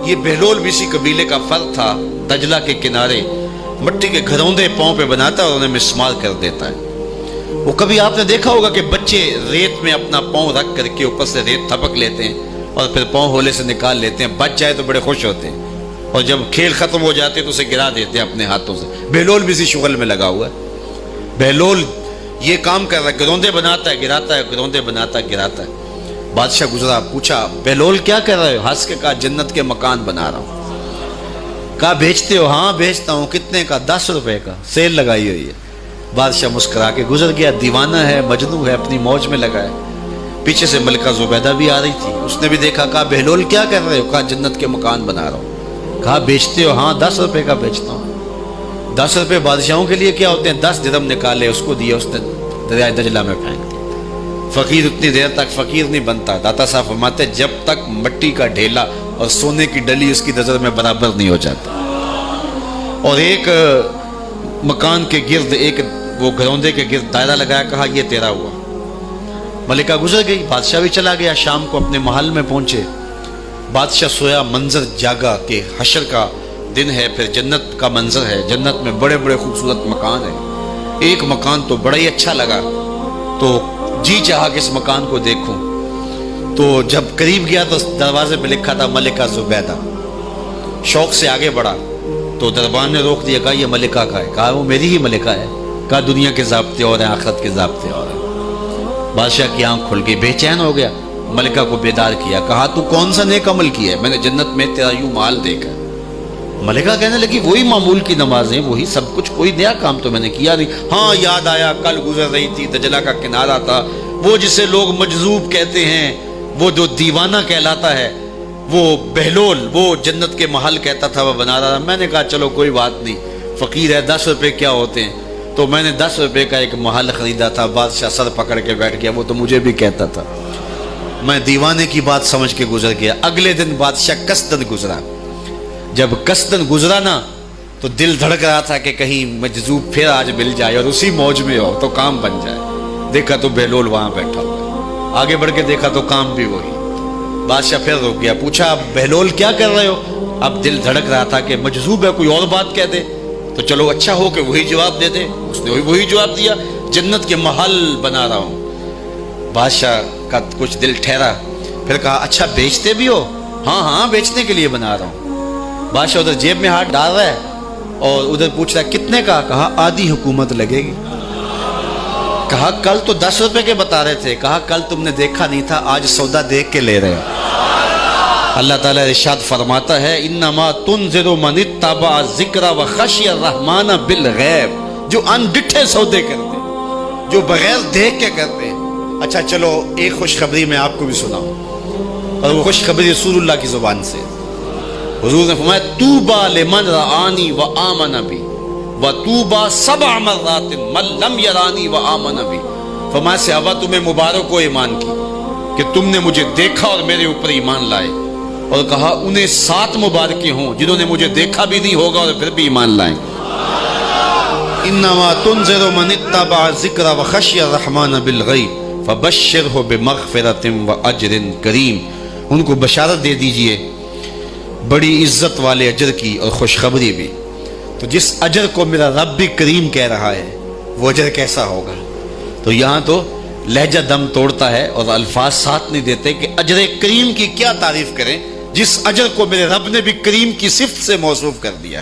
یہ بہلول بھی اسی قبیلے کا فرد تھا، دجلہ کے کنارے مٹی کے گھروندے پاؤں پہ بناتا ہے اور انہیں مسمار کر دیتا ہے۔ وہ کبھی آپ نے دیکھا ہوگا کہ بچے ریت میں اپنا پاؤں رکھ کر کے اوپر سے ریت تھپک لیتے ہیں اور پھر پاؤں ہولے سے نکال لیتے ہیں، بچ جائے تو بڑے خوش ہوتے ہیں، اور جب کھیل ختم ہو جاتے ہیں تو اسے گرا دیتے ہیں اپنے ہاتھوں سے۔ بہلول بھی اسی شغل میں لگا ہوا ہے۔ بہلول یہ کام کر رہا ہے، گروندے بناتا ہے گراتا ہے، گروندے بناتا ہے گراتا ہے۔ بادشاہ گزرا، پوچھا بہلول کیا کر رہے ہو؟ ہنس کے کہا جنت کے مکان بنا رہا ہوں۔ کہا بیچتے ہو؟ ہاں بیچتا ہوں۔ کتنے کا؟ 10 روپے کا، سیل لگائی ہوئی ہے۔ بادشاہ مسکرا کے گزر گیا، دیوانہ ہے، مجنوں ہے، اپنی موج میں لگا ہے۔ پیچھے سے ملکہ زبیدہ بھی آ رہی تھی، اس نے بھی دیکھا، کہا بہلول کیا کر رہے ہو؟ کہا جنت کے مکان بنا رہا ہوں۔ کہا بیچتے ہو؟ ہاں 10 روپے کا بیچتا ہوں۔ 10 روپے بادشاہوں کے لیے کیا ہوتے ہیں؟ 10 درہم نکالے، اس کو دیے، اس نے دریائے دجلہ میں پھینک دیا۔ فقیر اتنی دیر تک فقیر نہیں بنتا۔ داتا صاحب فرماتے جب تک مٹی کا ڈھیلا اور سونے کی ڈلی اس کی نظر میں برابر نہیں ہو جاتا۔ اور ایک مکان کے گرد، ایک وہ گھروندے کے گرد دائرہ لگایا، کہا یہ تیرا ہوا۔ ملکہ گزر گئی، بادشاہ بھی چلا گیا۔ شام کو اپنے محل میں پہنچے، بادشاہ سویا، منظر جاگا کہ حشر کا دن ہے، پھر جنت کا منظر ہے، جنت میں بڑے بڑے خوبصورت مکان ہیں۔ ایک مکان تو بڑا ہی اچھا لگا، تو جی چاہا کہ اس مکان کو دیکھوں۔ تو جب قریب گیا تو دروازے پہ لکھا تھا ملکہ زبیدہ۔ شوق سے آگے بڑھا تو دربان نے روک دیا، کہا یہ ملکہ کا ہے۔ کہا وہ میری ہی ملکہ ہے۔ کہا دنیا کے ضابطے اور ہیں، آخرت کے ضابطے اور ہیں۔ بادشاہ کی آنکھ کھل گئی، بے چین ہو گیا، ملکہ کو بیدار کیا، کہا تو کون سا نیک عمل کیا ہے؟ میں نے جنت میں تیرا یوں مال دیکھا۔ ملکہ کہنے لگی وہی معمول کی نمازیں، وہی سب کچھ، کوئی نیا کام تو میں نے کیا نہیں۔ ہاں یاد آیا، کل گزر رہی تھی، دجلہ کا کنارہ تھا، وہ جسے لوگ مجذوب کہتے ہیں، وہ جو دیوانہ کہلاتا ہے، وہ بہلول، وہ جنت کے محل کہتا تھا، وہ بنا رہا تھا۔ میں نے کہا چلو کوئی بات نہیں، فقیر ہے، 10 روپے کیا ہوتے ہیں، تو میں نے 10 روپے کا ایک محل خریدا تھا۔ بادشاہ سر پکڑ کے بیٹھ گیا، وہ تو مجھے بھی کہتا تھا۔ میں دیوانے کی بات سمجھ کے گزر گیا۔ اگلے دن بادشاہ قصدن گزرا۔ جب قصدن گزرا نا تو دل دھڑک رہا تھا کہ کہیں مجذوب پھر آج مل جائے اور اسی موج میں ہو تو کام بن جائے۔ دیکھا تو بہلول وہاں بیٹھا ہوا، آگے بڑھ کے دیکھا تو کام بھی وہی۔ بادشاہ پھر رک گیا، پوچھا بہلول کیا کر رہے ہو؟ اب دل دھڑک رہا تھا کہ مجذوب ہے، کوئی اور بات کہہ دے تو چلو اچھا ہو کہ وہی جواب دے دے۔ اس نے وہی جواب دیا، جنت کے محل بنا رہا ہوں۔ بادشاہ کا کچھ دل ٹھہرا، پھر کہا اچھا بیچتے بھی ہو؟ ہاں ہاں بیچنے کے لیے بنا رہا ہوں۔ بادشاہ ادھر جیب میں ہاتھ ڈال رہا ہے اور ادھر پوچھ رہا ہے کتنے کا؟ کہا آدھی حکومت لگے گی۔ کہا کل تو 10 روپے کے بتا رہے تھے۔ کہا کل تم نے دیکھا نہیں تھا، آج سودا دیکھ کے لے رہے ہو۔ اللہ تعالیٰ ارشاد فرماتا ہے انما تنذر من اتبع الذکر وخشی الرحمن بالغیب، جو ان ڈٹھے سودے کرتے ہیں، جو بغیر دیکھ کے کرتے ہیں۔ اچھا چلو ایک خوشخبری میں آپ کو بھی سناؤں، اور وہ خوشخبری رسول اللہ کی زبان سے۔ حضور نے فرمایا طوبی لمن رآنی وآمن بی وطوبی 7 مرات من لم یرانی وآمن بی۔ فرمایا صحابہ تمہیں مبارک ہو ایمان کی کہ تم نے مجھے دیکھا اور میرے اوپر ایمان لائے، اور کہا انہیں 7 مبارکیں ہوں جنہوں نے مجھے دیکھا بھی نہیں ہوگا اور پھر بھی ایمان لائیں۔ انما تنذر من اتبع الذکر وخشی الرحمن بالغیب فبشرہ بمغفرۃ واجر کریم۔ ان کو بشارت دے دیجئے بڑی عزت والے اجر کی اور خوشخبری بھی۔ تو جس اجر کو میرا رب بھی کریم کہہ رہا ہے وہ اجر کیسا ہوگا؟ تو یہاں تو لہجہ دم توڑتا ہے اور الفاظ ساتھ نہیں دیتے کہ اجر کریم کی کیا تعریف کریں جس اجر کو میرے رب نے بھی کریم کی صفت سے موصوف کر دیا۔